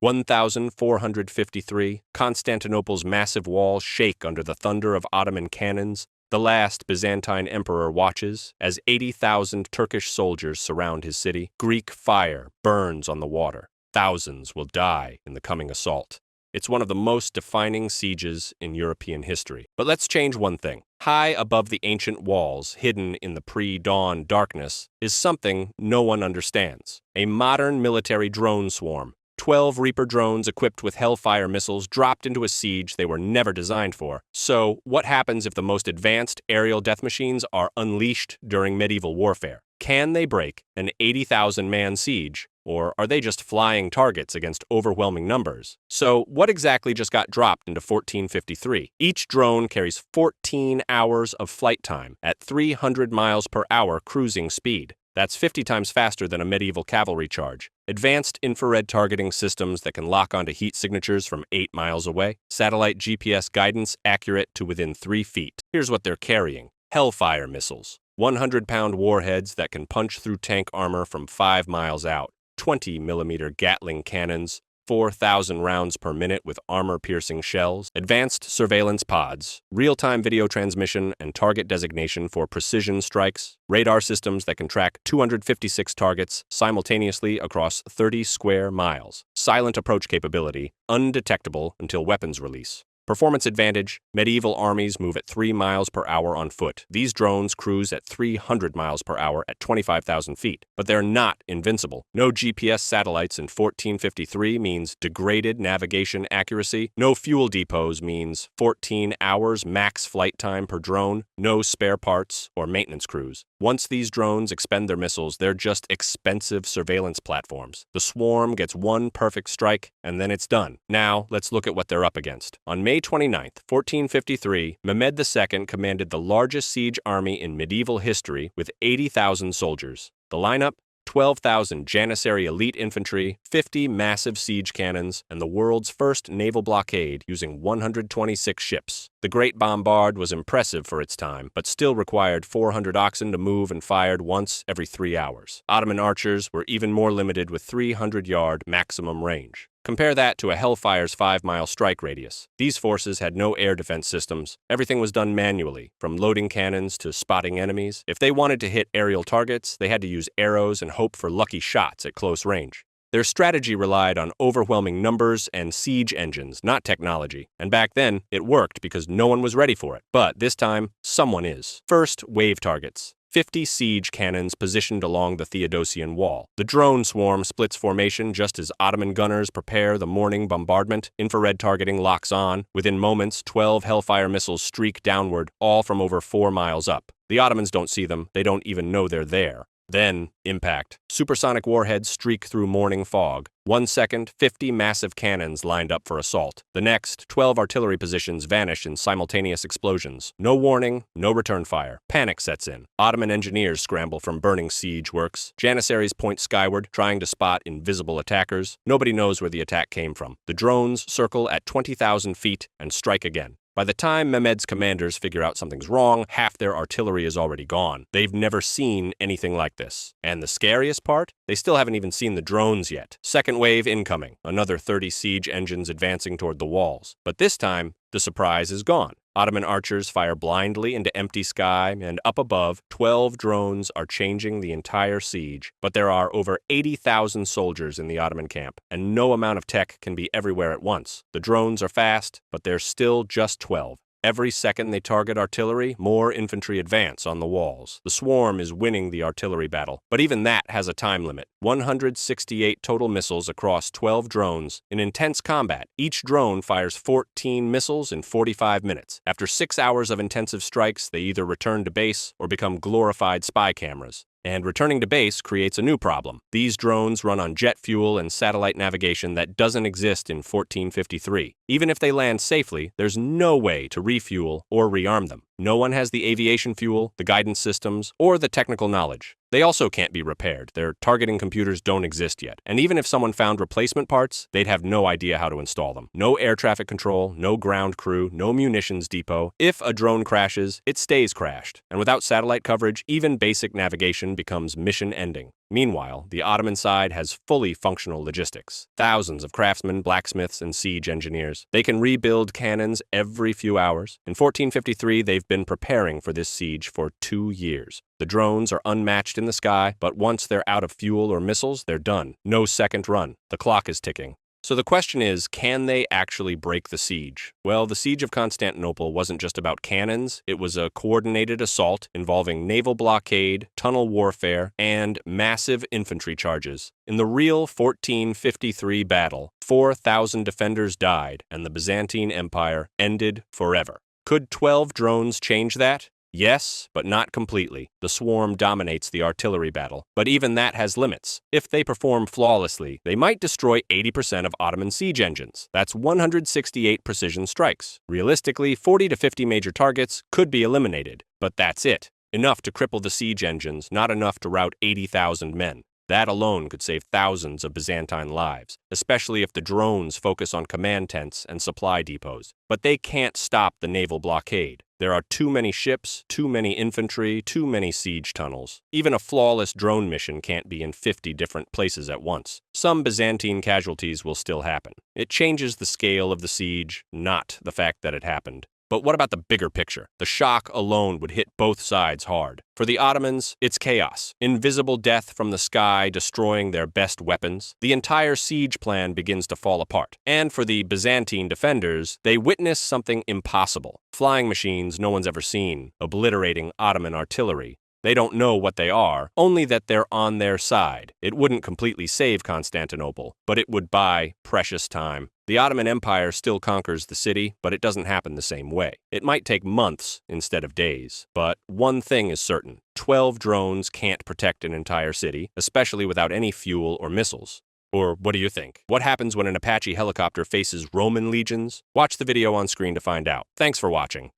1453, Constantinople's massive walls shake under the thunder of Ottoman cannons. The last Byzantine emperor watches as 80,000 Turkish soldiers surround his city. Greek fire burns on the water. Thousands will die in the coming assault. It's one of the most defining sieges in European history. But let's change one thing. High above the ancient walls, hidden in the pre-dawn darkness, is something no one understands. A modern military drone swarm. 12 Reaper drones equipped with Hellfire missiles dropped into a siege they were never designed for. So, what happens if the most advanced aerial death machines are unleashed during medieval warfare? Can they break an 80,000-man siege, or are they just flying targets against overwhelming numbers? So, what exactly just got dropped into 1453? Each drone carries 14 hours of flight time at 300 miles per hour cruising speed. That's 50 times faster than a medieval cavalry charge. Advanced infrared targeting systems that can lock onto heat signatures from 8 miles away. Satellite GPS guidance accurate to within 3 feet. Here's what they're carrying. Hellfire missiles. 100-pound warheads that can punch through tank armor from 5 miles out. 20-millimeter Gatling cannons. 4,000 rounds per minute with armor-piercing shells, advanced surveillance pods, real-time video transmission and target designation for precision strikes, radar systems that can track 256 targets simultaneously across 30 square miles, silent approach capability, undetectable until weapons release. Performance advantage, medieval armies move at 3 miles per hour on foot. These drones cruise at 300 miles per hour at 25,000 feet. But they're not invincible. No GPS satellites in 1453 means degraded navigation accuracy. No fuel depots means 14 hours max flight time per drone. No spare parts or maintenance crews. Once these drones expend their missiles, they're just expensive surveillance platforms. The swarm gets one perfect strike, and then it's done. Now, let's look at what they're up against. On May 29, 1453, Mehmed II commanded the largest siege army in medieval history with 80,000 soldiers. The lineup? 12,000 Janissary elite infantry, 50 massive siege cannons, and the world's first naval blockade using 126 ships. The Great Bombard was impressive for its time, but still required 400 oxen to move and fired once every 3 hours. Ottoman archers were even more limited with 300-yard maximum range. Compare that to a Hellfire's 5-mile strike radius. These forces had no air defense systems. Everything was done manually, from loading cannons to spotting enemies. If they wanted to hit aerial targets, they had to use arrows and hope for lucky shots at close range. Their strategy relied on overwhelming numbers and siege engines, not technology. And back then, it worked because no one was ready for it. But this time, someone is. First, wave targets. 50 siege cannons positioned along the Theodosian wall. The drone swarm splits formation just as Ottoman gunners prepare the morning bombardment. Infrared targeting locks on. Within moments, 12 Hellfire missiles streak downward, all from over 4 miles up. The Ottomans don't see them. They don't even know they're there. Then, impact. Supersonic warheads streak through morning fog. 1 second, 50 massive cannons lined up for assault. The next, 12 artillery positions vanish in simultaneous explosions. No warning, no return fire. Panic sets in. Ottoman engineers scramble from burning siege works. Janissaries point skyward, trying to spot invisible attackers. Nobody knows where the attack came from. The drones circle at 20,000 feet and strike again. By the time Mehmed's commanders figure out something's wrong, half their artillery is already gone. They've never seen anything like this. And the scariest part? They still haven't even seen the drones yet. Second wave incoming, another 30 siege engines advancing toward the walls. But this time, the surprise is gone. Ottoman archers fire blindly into empty sky, and up above, 12 drones are changing the entire siege. But there are over 80,000 soldiers in the Ottoman camp, and no amount of tech can be everywhere at once. The drones are fast, but there's still just 12. Every second they target artillery, more infantry advance on the walls. The swarm is winning the artillery battle, but even that has a time limit. 168 total missiles across 12 drones in intense combat. Each drone fires 14 missiles in 45 minutes. After 6 hours of intensive strikes, they either return to base or become glorified spy cameras. And returning to base creates a new problem. These drones run on jet fuel and satellite navigation that doesn't exist in 1453. Even if they land safely, there's no way to refuel or rearm them. No one has the aviation fuel, the guidance systems, or the technical knowledge. They also can't be repaired. Their targeting computers don't exist yet. And even if someone found replacement parts, they'd have no idea how to install them. No air traffic control, no ground crew, no munitions depot. If a drone crashes, it stays crashed. And without satellite coverage, even basic navigation becomes mission ending. Meanwhile, the Ottoman side has fully functional logistics. Thousands of craftsmen, blacksmiths, and siege engineers. They can rebuild cannons every few hours. In 1453, they've been preparing for this siege for 2 years. The drones are unmatched in the sky, but once they're out of fuel or missiles, they're done. No second run. The clock is ticking. So the question is, can they actually break the siege? Well, the siege of Constantinople wasn't just about cannons. It was a coordinated assault involving naval blockade, tunnel warfare, and massive infantry charges. In the real 1453 battle, 4,000 defenders died, and the Byzantine Empire ended forever. Could 12 drones change that? Yes, but not completely. The swarm dominates the artillery battle, but even that has limits. If they perform flawlessly, they might destroy 80% of Ottoman siege engines. That's 168 precision strikes. Realistically, 40 to 50 major targets could be eliminated, but that's it. Enough to cripple the siege engines, not enough to rout 80,000 men. That alone could save thousands of Byzantine lives, especially if the drones focus on command tents and supply depots. But they can't stop the naval blockade. There are too many ships, too many infantry, too many siege tunnels. Even a flawless drone mission can't be in 50 different places at once. Some Byzantine casualties will still happen. It changes the scale of the siege, not the fact that it happened. But what about the bigger picture? The shock alone would hit both sides hard. For the Ottomans, it's chaos. Invisible death from the sky destroying their best weapons. The entire siege plan begins to fall apart. And for the Byzantine defenders, they witness something impossible. Flying machines no one's ever seen, obliterating Ottoman artillery. They don't know what they are, only that they're on their side. It wouldn't completely save Constantinople, but it would buy precious time. The Ottoman Empire still conquers the city, but it doesn't happen the same way. It might take months instead of days. But one thing is certain: 12 drones can't protect an entire city, especially without any fuel or missiles. Or what do you think? What happens when an Apache helicopter faces Roman legions? Watch the video on screen to find out. Thanks for watching.